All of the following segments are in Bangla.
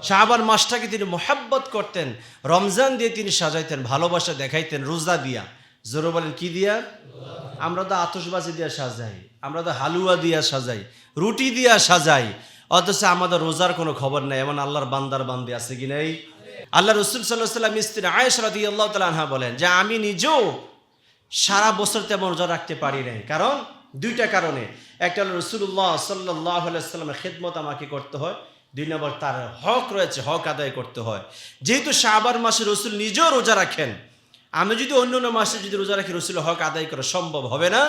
শাবান মাসটাকে তিনি মোহাব্বত করতেন, রমজান দিয়ে তিনি সাজাইতেন, ভালোবাসা দেখাইতেন রোজা দিয়া। জোরে বলেন কি দিয়া? আমরা তো আতশবাজি দিয়া সাজাই, আমরা তো হালুয়া দিয়া সাজাই, রুটি দিয়া সাজাই, অথচ আমাদের রোজার কোনো খবর নেই। এমন আল্লাহর বান্দার বান্দি আছে কি নেই? আল্লাহ রসুল সাল্লাল্লাহু আলাইহি ওয়াসাল্লাম স্ত্রী আয়েশা রাদিয়াল্লাহু তাআলা আনহা বলেন যে আমি নিজেও সারা বছর তেমন রোজা রাখতে পারি নাই। কারণ দুইটা কারণে, একটা হলো রাসূলুল্লাহ সাল্লাল্লাহু আলাইহি ওয়াসাল্লামের খিদমত আমাকে করতে হয়, দুই নম্বর তার হক রয়েছে, হক আদায় করতে হয়। যেহেতু শাবান মাসে রসুল নিজেও রোজা রাখেন, আমি যদি অন্য অন্য মাসে যদি রোজা রাখি রসুলের হক আদায় করা সম্ভব হবে না।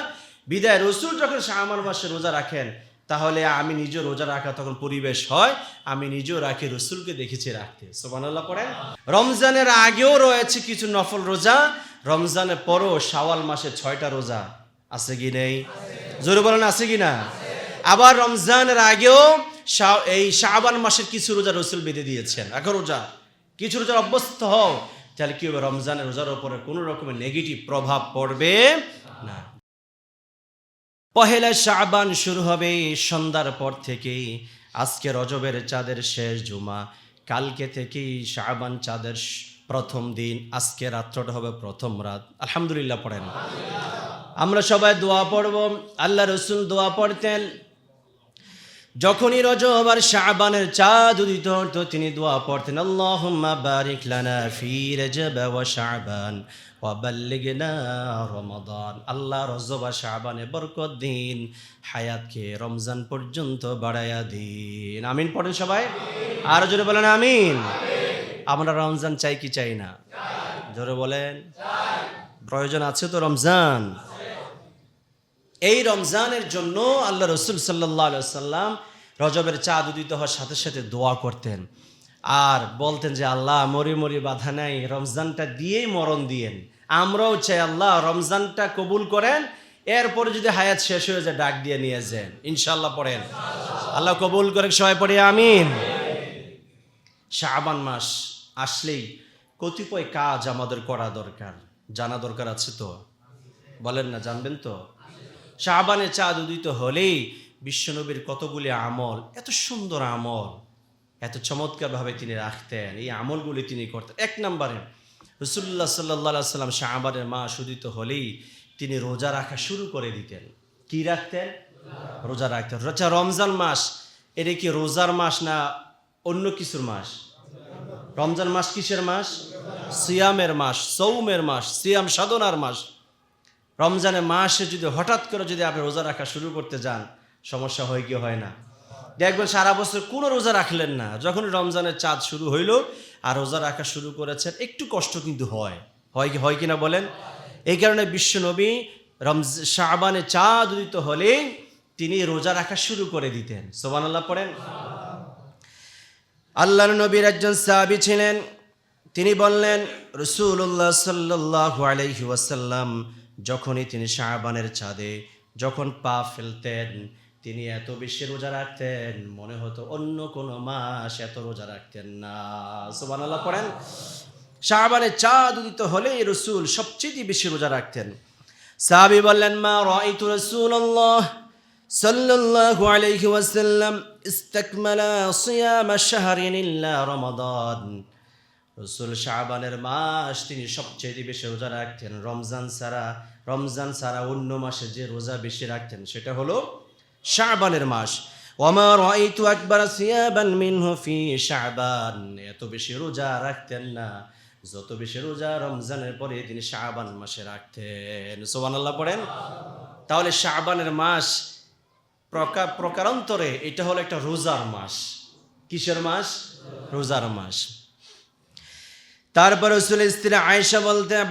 বিদায় রসুল যখন শাবান মাসে রোজা রাখেন, তাহলে আমি নিজেও রোজা রাখা তখন পরিবেশ হয়, আমি নিজেও রাখি, রসুলকে দেখেছি রাখতে। সুবহানাল্লাহ পড়েন। রমজানের আগেও রয়েছে কিছু নফল রোজা, রমজানের পরও শাওয়াল মাসে 6টা রোজা আছে কি নেই? জোরে বলেন আছে কি না? আবার রমজানের আগেও এই শাবান মাসের কিছু রোজা রসুল বেঁধে দিয়েছেন। এখন রোজা কিছু রোজার অভ্যস্ত হও, তাহলে কি হবে? রমজানের রোজার উপরে কোনো রকমের নেগেটিভ প্রভাব পড়বে না। পহেলা শাবান শুরু হবে সন্ধ্যার পর থেকেই। আজকে রজবের চাঁদের শেষ জুমা, কালকে থেকেই শাবান চাঁদের প্রথম দিন, আজকে রাত্রটা হবে প্রথম রাত। আলহামদুলিল্লাহ পড়েন। আমরা সবাই দোয়া পড়ব। আল্লাহ রসুল দোয়া পড়তেন যখনই রজব আর শাবানের চাঁদ উদিত হতো, তিনি দোয়া পড়তেন আল্লাহুম্মা বারিক লানা ফি রজব ওয়া শাবান ওয়া বাল্লিগনা রমাদান। আল্লাহ রজব আর শাবানে বরকত দিন, হায়াতকে রমজান পর্যন্ত বাড়ায়া দিন। আমিন পড়েন সবাই, আর জোরে বলেন আমিন। আমরা রমজান চাই কি চাই না? জোরে বলেন। প্রয়োজন আছে তো রমজান। এই রমজানের জন্য আল্লাহ রসুল সাল্লাল্লাহু আলাইহি ওয়াসাল্লাম রজবের চাঁদ উদিত হওয়ার সাথে সাথে দোয়া করতেন আর বলতেন যে আল্লাহ মরি মরি বাধা নাই, রমজানটা দিয়েই মরণ দিয়েন। আমরাও চাই আল্লাহ রমজানটা কবুল করেন, এরপরে যদি হায়াত শেষ হয়ে যায় ডাক দিয়ে নিয়ে যান। ইনশাআল্লাহ পড়েন, আল্লাহ কবুল করে সবাই পড়ি আমিন। শাবান মাস আসলেই কতিপয় কাজ আমাদের করা দরকার, জানা দরকার আছে তো? বলেন না, জানবেন তো? শাবানে চাঁদ উদিত হলেই বিশ্বনবীর কতগুলি আমল, এত সুন্দর আমল, এত চমৎকারভাবে তিনি রাখতেন, এই আমলগুলি তিনি করতেন। এক নম্বরে রাসূলুল্লাহ সাল্লাল্লাহু আলাইহি ওয়াসাল্লাম শাবানের মাস উদিত হলেই তিনি রোজা রাখা শুরু করে দিতেন। কি রাখতেন? রোজা রাখতেন। রমজান মাস এটা কি রোজার মাস না অন্য কিছুর মাস? রমজান মাস কিসের মাস? সিয়ামের মাস, সৌমের মাস, সিয়াম সাধনার মাস। রমজানের মাসে যদি হঠাৎ করে যদি আপনি রোজা রাখা শুরু করতে যান, সমস্যা হয় কি হয় না? দেখবেন সারা বছর কোনো রোজা রাখলেন না, যখন রমজানের চাঁদ শুরু হইল আর রোজা রাখা শুরু করেছেন, একটু কষ্ট কিন্তু হয় কি না বলেন? এই কারণে বিশ্বনবী শাবানে চাঁদ উদিত হলে তিনি রোজা রাখা শুরু করে দিতেন। সুবহানাল্লাহ পড়েন। আল্লাহর নবীর একজন সাহাবী ছিলেন, তিনি বললেন রাসূলুল্লাহ সাল্লাল্লাহু আলাইহি ওয়াসাল্লাম যখনই তিনি শাবানের চাঁদে যখন পা ফেলতেন, তিনি এত বেশি রোজা রাখতেন, মনে হতো অন্য কোনো মাস এত রোজা রাখতেন না। সুবহানাল্লাহ পড়েন। শাবানের চাঁদ উদিত হলেই রাসূল সবচেয়ে বেশি রোজা রাখতেন। সাহাবী বললেন মা রাআইতু রাসূলুল্লাহ সাল্লাল্লাহু আলাইহি ওয়াসাল্লাম ইস্তাকমালা সিয়াম শাহরিন ইল্লা রমাদান। রাসূল শাবানের মাস তিনি সবচেয়ে বেশি রোজা রাখতেন, রমজান ছাড়া অন্য মাসে যে রোজা বেশি রাখতেন সেটা হলো শাবানের মাস। ওয়ামা রাআইতু আকবার সিয়াবান মিনহু ফি শাবান। এত বেশি রোজা রাখতেন না যত বেশি রোজা রমজানের পরে তিনি শাবান মাসে রাখতেন। সুবহানাল্লাহ পড়েন। তাহলে শাবানের মাস প্রকারান্তরে এটা হলো একটা রোজার মাস। কিসের মাস? রোজার মাস। তারপর রাসূলের স্ত্রী আয়েশা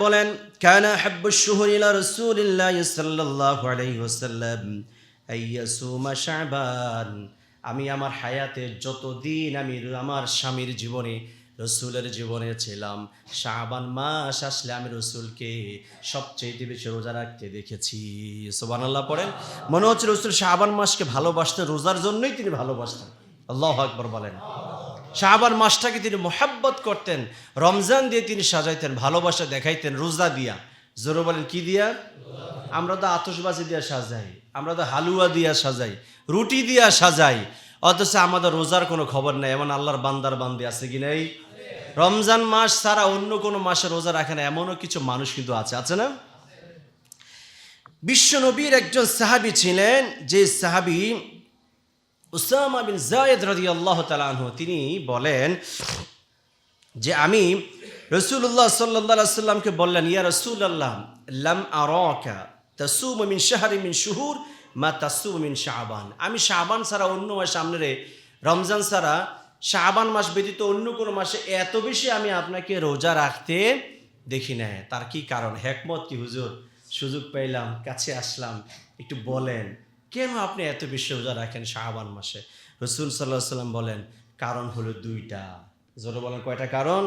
বলেন কানা হাব্বুশ শুহুরি ইলা রাসূলিল্লাহ সাল্লাল্লাহু আলাইহি ওয়াসাল্লাম আইয়াসুমা শাবান। আমি আমার হায়াতে যতদিন আমি আমার স্বামীর জীবনে রাসূলের জীবনে ছিলাম, শাবান মাস আসলে আমি রাসূলকে সবচেয়ে বেশি রোজা রাখতে দেখেছি। সুবহানাল্লাহ পড়েন। মনে হচ্ছে রাসূল শাবান মাসকে ভালোবাসতেন, রোজার জন্যই তিনি ভালোবাসতেন। আল্লাহু আকবার বলেন। শাবান মাসটাকে তিনি মোহাব্বত করতেন, রমজান দিয়ে তিনি সাজাইতেন, ভালোবাসা দেখাইতেন রোজা দিয়া। জোরে বলেন কি দিয়া? আমরা তো আতশবাজি দিয়া সাজাই, আমরা তো হালুয়া দিয়া সাজাই, রুটি দিয়া সাজাই, অথচ আমাদের রোজার কোনো খবর নেই। এমন আল্লাহর বান্দার বান্দি আছে কি নেই? রমজান মাস ছাড়া অন্য কোনো মাসে রোজা রাখে না এমনও কিছু মানুষ কিন্তু আছে না? বিশ্ব নবীর একজন সাহাবী ছিলেন, যে সাহাবী উসামা বিন যায়েদ রাদিয়াল্লাহু তাআলা আনহু, তিনি বলেন যে আমি রাসূলুল্লাহ সাল্লাল্লাহু আলাইহি ওয়াসাল্লামকে বললেন, ইয়া রাসূলুল্লাহ লাম আরাকা তাসুমু মিন শাহরি মিন শুহুর মা তাসুমু মিন শাবান। আমি শাবান ছাড়া অন্য মাস, সামনে রে রমজান ছাড়া শাবান মাস ব্যতীত অন্য কোনো মাসে এত বেশি আমি আপনাকে রোজা রাখতে দেখি না। তার কি কারণ, হিকমত কি হুজুর? সুযোগ পাইলাম, কাছে আসলাম, একটু বলেন কেন আপনি এত বেশি রোজা রাখেন শাবান মাসে? রাসূল সাল্লাল্লাহু আলাইহি ওয়াসাল্লাম বলেন, কারণ হলো দুইটা। জোরে বলেন, কয়টা কারণ?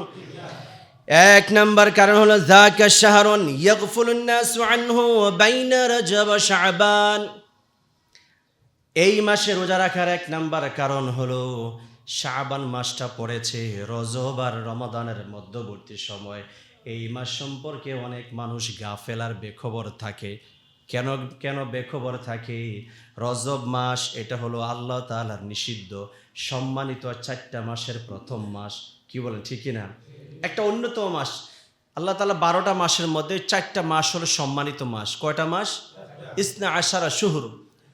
এক নাম্বার কারণ হলো যাকা শাহরুন ইয়াগফুলুন নাসু আনহু বাইনা রজব ওয়া শাবান। এই মাসে রোজা রাখার এক নাম্বার কারণ হলো শাবান মাসটা পড়েছে রজব আর রমাদানের মধ্যবর্তী সময়। এই মাস সম্পর্কে অনেক মানুষ গাফেল আর বেখবর থাকে। কেন কেন বেখবর থাকে? রজব মাস এটা হলো আল্লাহ তাআলার নিষিদ্ধ সম্মানিত 4টা মাসের প্রথম মাস। কি বলেন, ঠিক না? একটা অন্যতম মাস। আল্লাহ তাআলা 12টা মাসের মধ্যে 4টা মাস হলো সম্মানিত মাস। কয়টা মাস? ইসনা আশারা শুহুর।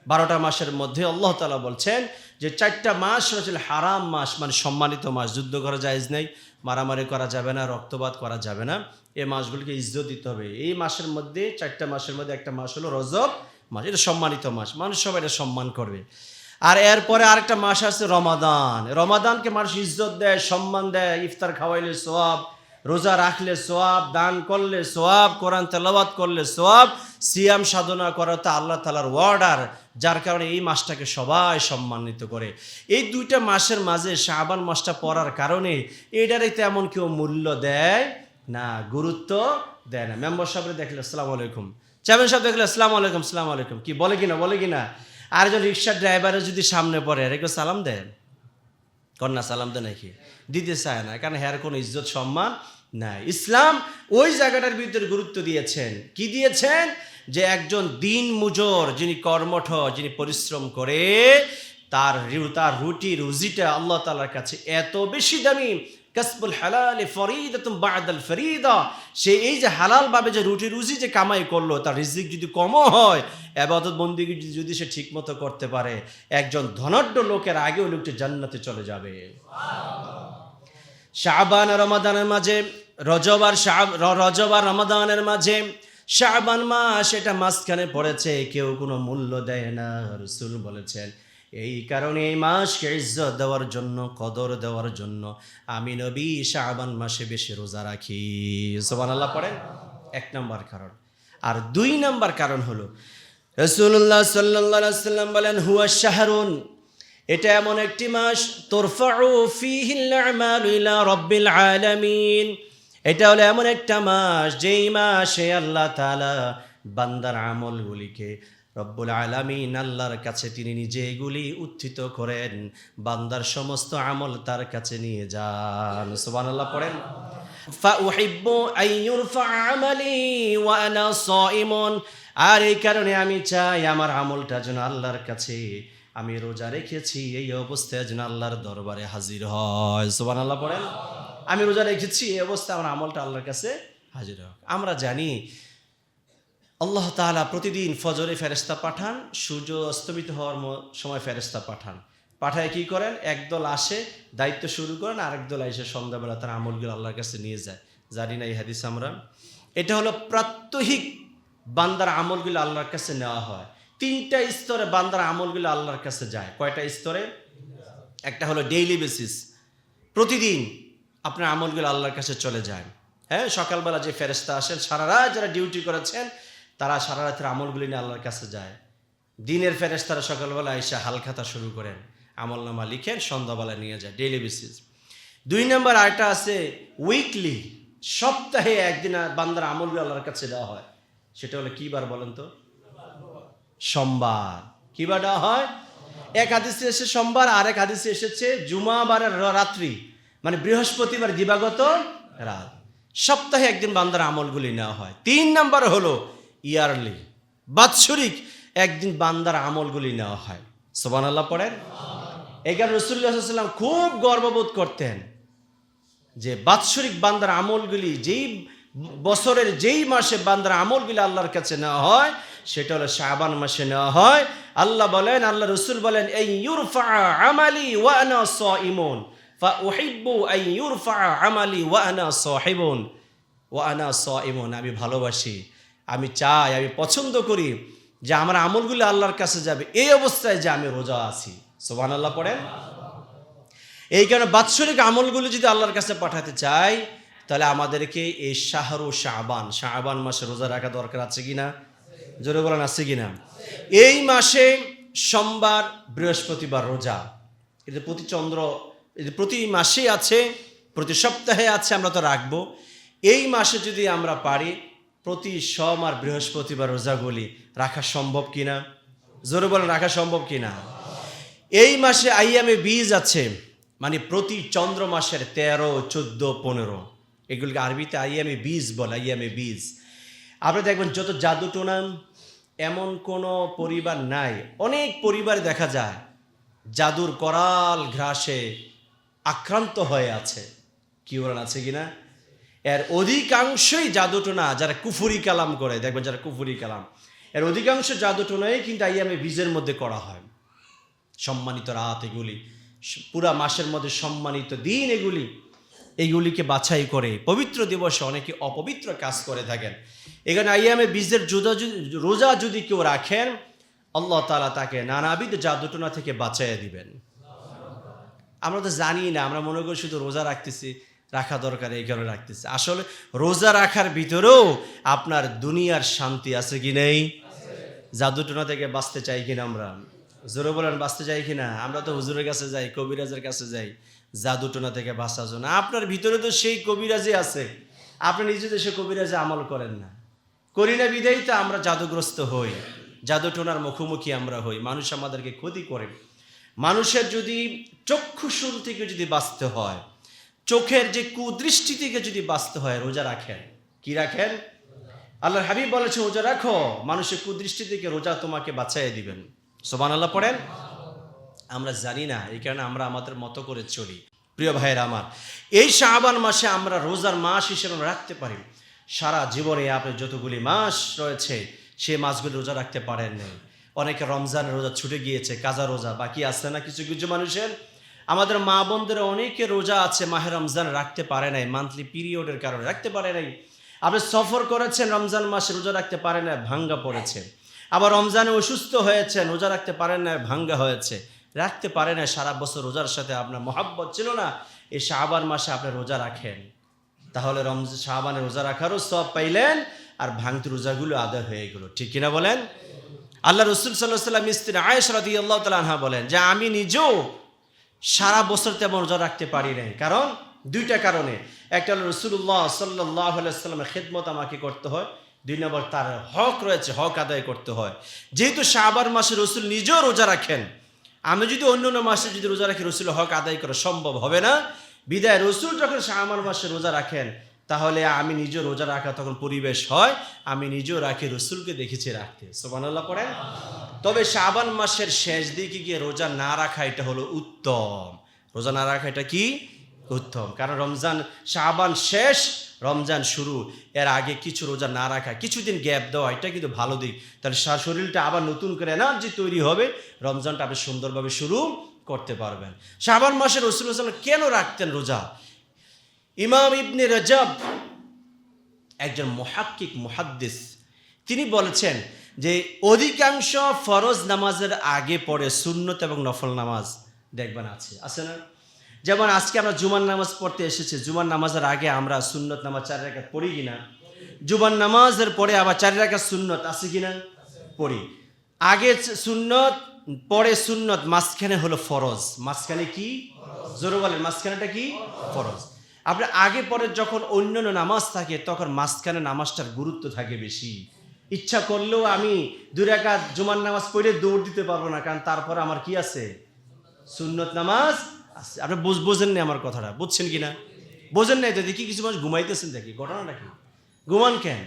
12টা মাসের মধ্যে আল্লাহ তাআলা বলছেন যে 4টা মাস হচ্ছে হারাম মাস, মানে সম্মানিত মাস। যুদ্ধ করা জায়েজ নেই, মারামারি করা যাবে না, রক্তপাত করা যাবে না। এই মাসগুলিকে ইজ্জত দিতে হবে। এই মাসের মধ্যে 4টা মাসের মধ্যে একটা মাস হলো রজব মাস, এটা সম্মানিত মাস, মানুষ সবাই এটা সম্মান করবে। আর এরপরে আরেকটা মাস আছে রমাদান। রমাদানকে মানুষ ইজ্জত দেয়, সম্মান দেয়। ইফতার খাওয়াইলে সোয়াব, রোজা রাখলে সোয়াব, দান করলে সোয়াব, কোরআন তেলাওয়াত করলে সোয়াব, সিয়াম সাধনা করা তো আল্লাহ তাআলার অর্ডার। যার কারণে এই মাসটাকে সবাই সম্মানিত করে। এই 2টা মাসের মাঝে শাবান মাসটা পড়ার কারণে এটারই তেমন কেউ মূল্য দেয় না, গুরুত্ব দেয় না। মেম্বার সাহেব দেখলে আসসালামু আলাইকুম, চেয়ারম্যান সাহেব দেখলে আসসালামু আলাইকুম, আসসালামু আলাইকুম, কি বলে কিনা? আর একজন রিক্সার ড্রাইভারের যদি সামনে পড়ে আর একটু সালাম দেন, কন্যা সালাম দেয় নাকি? দিতে চায় না, কারণ হ্যার কোনো ইজ্জত সম্মান নাই। ইসলাম ওই জায়গাটার ভিতরে গুরুত্ব দিয়েছেন। কি দিয়েছেন? যে একজন দিন মুজোর, যিনি কর্মঠ, যিনি পরিশ্রম করে, তার রুটি রুজিটা আল্লাহ তাআলার কাছে এত বেশি দামি। কাসবুল হালাল ফরিদাতুম বা'দাল ফরিদা। সে এই যে হালাল ভাবে যে রুটি রুজি যে কামাই করলো, তার রিজিক যদি কমও হয়, ইবাদত বন্দেগী যদি সে ঠিকমতো করতে পারে, একজন ধনাঢ্য লোকের আগে ওই লোকটি জান্নাতে চলে যাবে। শাবান আর রমাদানের মাঝে, রজব আর রমাদানের মাঝে শাবান মাস, এটা মাঝখানে পড়েছে, কেউ কোনো মূল্য দেয় না। রাসূল বলেছেন এই কারণে এই মাসকে ইজ্জত দেওয়ার জন্য, কদর দেওয়ার জন্য আমি নবী শাবান মাসে বেশি রোজা রাখি। সুবহানাল্লাহ পড়েন। 1 নাম্বার কারণ। আর 2 নাম্বার কারণ হলো রাসূলুল্লাহ সাল্লাল্লাহু আলাইহি ওয়াসাল্লাম বলেন, হুয়া শাহরুন, এটা এমন একটি মাস, তুরফাউ ফীহিল আমালু ইলা রাব্বিল আলামিন। এটা হলো এমন একটা মাস, যেই মাসে আল্লাহ তাআলা বান্দার আমলগুলিকে, রব্বুল আলামিন আল্লাহর কাছে তিনি নিজে এগুলি উত্থিত করেন, বান্দার সমস্ত আমল তার কাছে নিয়ে যান। সুবহানাল্লাহ পড়েন। ফাউহিব্বু আইয়ুরফা আমালি ওয়া আনা সাইমুন। আর এই কারণে আমি চাই আমার আমলটা যেন আল্লাহর কাছে, আমি রোজা রেখেছি এই অবস্থায় যেন আল্লাহর দরবারে হাজির হয়। সুবহানাল্লাহ পড়েন। আমি রোজা রেখেছি এই অবস্থায় আমার আমলটা আল্লাহর কাছে হাজির হয়। আমরা জানি আল্লাহ তাআলা প্রতিদিন ফজরে ফেরেশতা পাঠান, সূর্য অস্তমিত হওয়ার সময় ফেরেশতা পাঠায় কি করেন? একদল আসে, দায়িত্ব শুরু করেন, আরেক দল এসে সন্ধ্যাবেলা তার আমলগুলো আল্লাহর কাছে নিয়ে যায়। জানি না এই হাদিস আমরা? এটা হলো প্রাত্যহিক বান্দার আমলগুলো আল্লাহর কাছে নেওয়া হয়। 3টা স্তরে বান্দার আমলগুলো আল্লাহর কাছে যায়। কয়টা স্তরে? একটা হলো ডেইলি বেসিস, প্রতিদিন আপনার আমলগুলো আল্লাহর কাছে চলে যায়। হ্যাঁ, সকালবেলা যে ফেরেশতা আসেন, সারা রাত যারা ডিউটি করেছেন, তারা সারা রাতের আমলগুলি নিয়ে আল্লাহর কাছে যায়। দিনের ফেরেশতারা সকালবেলা এসে হালখাতা শুরু করেন, আমলনামা লিখেন, সন্ধ্যাবেলা নিয়ে যায়, ডেইলি বেসিস। 2 নম্বর আরেকটা আছে উইকলি, সপ্তাহে একদিন বান্দার আমলগুলো আল্লাহর কাছে দেওয়া হয়। সেটা হলো কি বার বলেন তো? সোমবার। কি বার দেওয়া হয়? এক হাদিসে এসে সোমবার, আরেক হাদিসে এসেছে জুমাবারের রাত্রি, মানে বৃহস্পতিবার দিবাগত রাত। সপ্তাহে একদিন বান্দার আমলগুলি নেওয়া হয়। 3 নম্বর হলো ইয়ারলি, বাৎসরিক একদিন বান্দার আমলগুলি নেওয়া হয়। সুবহানাল্লাহ পড়েন। এখানে রাসূলুল্লাহ সাল্লাল্লাহু আলাইহি ওয়াসাল্লাম খুব গর্ববোধ করতেন যে বাৎসরিক বান্দার আমলগুলি যেই বছরের যেই মাসে বান্দার আমলগুলি আল্লাহর কাছে নেওয়া হয় সেটা হলো শাবান মাসে নেওয়া হয়। আল্লাহ বলেন, আল্লাহ রাসূল বলেন, এই ইউরফা আমালি ওয়া আনা সাইমুন ফা উহিব্বু আন ইউরফা আমালি ওয়া আনা সাহিবুন ওয়া আনা সাইমুন। আমি ভালোবাসি, আমি চাই, আমি পছন্দ করি যে আমার আমলগুলো আল্লাহর কাছে যাবে এই অবস্থায় যে আমি রোজা আছি। সুবহানাল্লাহ পড়েন। এই কারণে বাৎসরিক আমলগুলো যদি আল্লাহর কাছে পাঠাতে চাই তাহলে আমাদেরকে এই শাবান মাসে রোজা রাখা দরকার আছে কিনা? জোরে বলেন, আছে কিনা? এই মাসে সোমবার বৃহস্পতিবার রোজা, এটা প্রতি মাসে আছে, প্রতি সপ্তাহে আছে, আমরা তো রাখবো। এই মাসে যদি আমরা পারি প্রতি সোম আর বৃহস্পতিবার রোজাগুলি রাখা সম্ভব কিনা? জোরে বলেন, রাখা সম্ভব কিনা? এই মাসে আইয়ামে বীজ আছে, মানে প্রতি চন্দ্র মাসের 13, 14, 15 এগুলিকে আরবিতে আইয়ামে বীজ বলে। আইয়ামে বীজ আপনি দেখবেন যত জাদুটোনা এমন কোনো পরিবার নাই, অনেক পরিবারে দেখা যায় জাদুর করাল ঘ্রাসে আক্রান্ত হয়ে আছে। কি বলেন, আছে কিনা? এর অধিকাংশই জাদুটোনা যারা কুফরি কালাম করে, দেখবেন যারা কুফরি কালাম, এর অধিকাংশ জাদুটোনাই কিন্তু আইয়ামে বীজের মধ্যে করা হয়। সম্মানিত রাত এগুলি, পুরা মাসের মধ্যে সম্মানিত দিন এইগুলিকে বাছাই করে পবিত্র দিবসে অনেকে অপবিত্র কাজ করে থাকেন। এখানে আইয়ামে বীজের রোজা যদি কেউ রাখেন আল্লাহ তাআলা তাকে নানাবিধ জাদুটোনা থেকে বাঁচাইয়া দিবেন। আমরা তো জানি না, আমরা মনে করি শুধু রোজা রাখতেছি, রাখা দরকার এই কারণে রাখতেছি। আসলে রোজা রাখার ভিতরেও আপনার দুনিয়ার শান্তি আছে কি নেই? জাদুটোনা থেকে বাঁচতে চাই কিনা? আমরা জোরে বলেন, বাঁচতে চাই কিনা? আমরা তো হুজুরের কাছে যাই, কবিরাজের কাছে যাই জাদুটোনা থেকে বাঁচার জন্য। আপনার ভিতরে তো সেই কবিরাজই আছে, আপনি নিজে দেশে কবিরাজে আমল করেন না, করি না বিধায় তো আমরা জাদুগ্রস্ত হই, জাদুটোনার মুখোমুখি আমরা হই, মানুষ আমাদেরকে ক্ষতি করে। মানুষের যদি চক্ষুশুল থেকে যদি বাঁচতে হয়, চোখের যে কুদৃষ্টি থেকে যদি বাঁচতে হয়, রোজা রাখেন। কি রাখেন? আল্লাহর হাবিব বলেছে রোজা রাখো, মানুষের কুদৃষ্টি থেকে রোজা তোমাকে বাঁচাইয়া দিবেন। সুবহানাল্লাহ পড়েন। আমরা জানি না, এই কারণে আমরা আমাদের মতো করে চলি। প্রিয় ভাইয়েরা আমার, এই শাবান মাসে আমরা রোজার মাস হিসেবে রাখতে পারি। সারা জীবনে আপনি যতগুলি মাস রয়েছে সেই মাসগুলি রোজা রাখতে পারেন নাই। অনেকে রমজানের রোজা ছুটে গিয়েছে, কাজা রোজা বাকি আছে না কিছু কিছু মানুষের। আমাদের মা বোনদের অনেকে রোজা আছে, মাহে রমজান রাখতে পারে নাই, মান্থলি পিরিয়ডের কারণে রাখতে পারে নাই। আপনি সফর করেছেন, রমজান মাসে রোজা রাখতে পারেন না, ভাঙ্গা পড়েছে। আবার রমজানে অসুস্থ হয়েছেন, রোজা রাখতে পারেন না, ভাঙ্গা হয়েছে, রাখতে পারে না। সারা বছর রোজার সাথে আপনার মহাব্বত ছিল না, এই শাবান মাসে আপনি রোজা রাখেন, তাহলে শাবানে রোজা রাখারও সওয়াব পাইলেন, আর ভাঙতি রোজাগুলো আদায় হয়ে গেল। ঠিক কিনা বলেন? আল্লাহ রাসূল সাল্লাল্লাহু আলাইহি ওয়াসাল্লাম স্ত্রী আয়েশা রাদিয়াল্লাহু তাআলা আনহা বলেন যে আমি নিজেও সারা বছর তেমন রোজা রাখতে পারি নাই। কারণ দুইটা কারণে, একটা হলো রাসূলুল্লাহ সাল্লাল্লাহু আলাইহি ওয়াসাল্লামের খিদমত আমাকে করতে হয়, দুই নম্বর তার হক রয়েছে, হক আদায় করতে হয়। যেহেতু শাবান মাসে রাসূল নিজেও রোজা রাখেন, আমি যদি অন্য মাসে যদি রোজা রাখি রাসূলের হক আদায় করা সম্ভব হবে না। বিদায় রাসূল যখন শাবান মাসে রোজা রাখেন, তাহলে আমি নিজেও রোজা রাখা তখন পরিবেশ হয়, আমি নিজেও রাখি, রাসূলকে দেখেছি রাখতে। সুবহানাল্লাহ পড়েন। তবে শাবান মাসের শেষ দিকে গিয়ে রোজা না রাখা এটা হলো উত্তম। রোজা না রাখা এটা কি? উত্তম। কারণ রমজান, শাবান শেষ, রমজান শুরু, এর আগে কিছু রোজা না রাখা, কিছুদিন গ্যাপ দেওয়া, এটা কিন্তু ভালো দিক। তাহলে শরীরটা আবার নতুন করে এনার্জি তৈরি হবে, রমজানটা আপনি সুন্দরভাবে শুরু করতে পারবেন। শাবান মাসে রাসূলুল্লাহ সাল্লাল্লাহু আলাইহি ওয়াসাল্লাম কেন রাখতেন রোজা? ইমাম ইবনে রজব, একজন মুহাক্কিক মুহাদ্দিস, তিনি বলেছেন যে অধিকাংশ ফরজ নামাজের আগে পড়ে সুন্নত এবং নফল নামাজ দেখবেন আছে না? যেমন আজকে আমরা জুমার নামাজ পড়তে এসেছি, জুমার নামাজের আগে আমরা সুন্নত নামাজ 4 রাকাত পড়ি কিনা? জুমার নামাজের পরে আবার 4 রাকাত সুন্নত আছে কিনা? পড়ি। আগে সুন্নত, পরে সুন্নত, মাঝখানে হলো ফরজ। মাঝখানে কি? জোরে বলেন, মাঝখানেটা কি? ফরজ। আপনার আগে পরে যখন অন্যান্য নামাজ থাকে তখন মাঝখানে নামাজটার গুরুত্ব থাকে বেশি। ইচ্ছা করলেও আমি 2 রাকাত জুমার নামাজ পড়ে দৌড় দিতে পারবো না, কারণ তারপরে আমার কি আছে? সুন্নত নামাজ আছে। আপনি বোঝেন না আমার কথাটা, বুঝছেন কিনা? বোঝেন নাই তো? দেখি কিছু মানুষ ঘুমাইতেছেন, দেখি ঘটনাটা কি? ঘুমান কেন?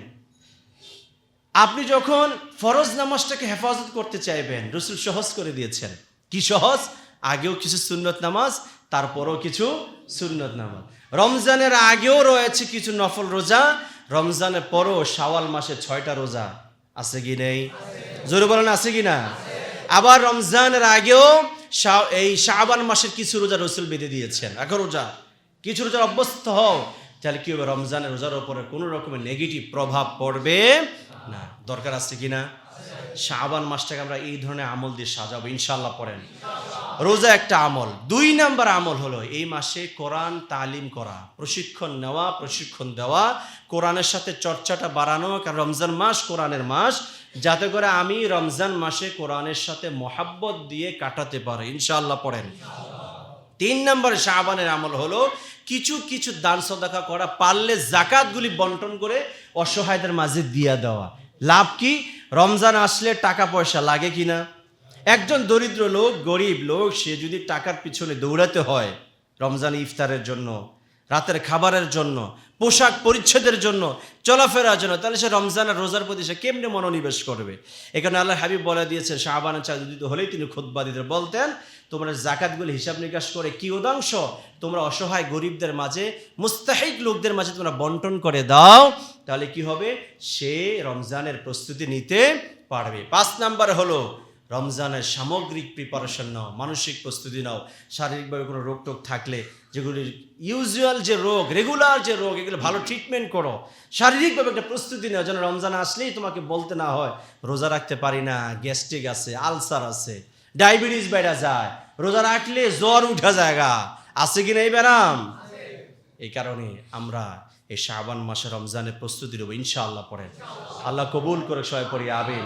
আপনি যখন ফরজ নামাজটাকে হেফাজত করতে চাইবেন, রাসূল সহজ করে দিয়েছেন। কি সহজ? আগেও কিছু সুন্নত নামাজ, তারপরও কিছু সুন্নত নামাজ। রমজানের আগেও রয়েছে কিছু নফল রোজা, রমজানের পরও শাওয়াল মাসে 6টা রোজা আছে কি নেই? জোরে বলেন আছে কি না? আবার রমজানের আগেও এই শাবান মাসের কিছু রোজা রসুল বেঁধে দিয়েছেন। এখন রোজা কিছু রোজার অভ্যস্ত হও, তাহলে কি হবে? রমজানের রোজার উপরে কোনো রকমের নেগেটিভ প্রভাব পড়বে না। দরকার আছে কি না? শাবান মাসটাকে আমরা এই ধরনের আমল দিয়ে সাজাবো ইনশাআল্লাহ। পড়েন, রোজা একটা আমল। 2 নাম্বার আমল হলো এই মাসে কোরআন তালিম করা, প্রশিক্ষণ নেওয়া, প্রশিক্ষণ দেওয়া, কোরআনের সাথে চর্চাটা বাড়ানো। কারণ রমজান মাস কোরআনের মাস, যাতে করে আমি রমজান মাসে কোরআনের সাথে মহাব্বত দিয়ে কাটাতে পারি ইনশাআল্লাহ। পড়েন, 3 নম্বরে শাবানের আমল হলো কিছু কিছু দান সদকা করা, পারলে জাকাতগুলি বন্টন করে অসহায়দের মাঝে দিয়ে দেওয়া। লাভ কি? রমজান আসলে টাকা পয়সা লাগে কিনা? একজন দরিদ্র লোক, গরিব লোক, সে যদি টাকার পিছনে দৌড়াতে হয় রমজান ইফতারের জন্য, রাতের খাবারের জন্য, পোশাক পরিচ্ছদের জন্য, চলাফেরার জন্য, তাহলে সে রমজানের রোজার প্রতি সে কেমনে মনোনিবেশ করবে? এখানে আল্লাহ হাবিব বলে দিয়েছেন, শাবানের চাঁদ উদিত হলেই তিনি খুতবা দিতে বলতেন, তোমরা জাকাতগুলি হিসাব নিকাশ করে কি অংশ তোমরা অসহায় গরিবদের মাঝে, মুস্তাহিক লোকদের মাঝে তোমরা বন্টন করে দাও, তাহলে কি হবে? সে রমজানের প্রস্তুতি নিতে পারবে। 5 নাম্বার হলো রমজানের সামগ্রিক প্রিপারেশন নাও, মানসিক প্রস্তুতি নাও। শারীরিকভাবে কোনো রোগ টোগ থাকলে, যেগুলি ইউজুয়াল যে রোগ, রেগুলার যে রোগ, এগুলো ভালো ট্রিটমেন্ট করো। শারীরিকভাবে একটা প্রস্তুতি নাও, যেন রমজান আসলেই তোমাকে বলতে না হয় রোজা রাখতে পারি না, গ্যাস্ট্রিক আছে, আলসার আছে, ডায়াবেটিস বেড়ে যায়, রোজা রাখলে জ্বর উঠা জায়গা আছে কিনা এই ব্যারাম। এই কারণে আমরা এই শাবান মাসে রমজানের প্রস্তুতি নেব ইনশাআল্লাহ। পড়েন, আল্লাহ কবুল করে সবাই পড়ি আমিন।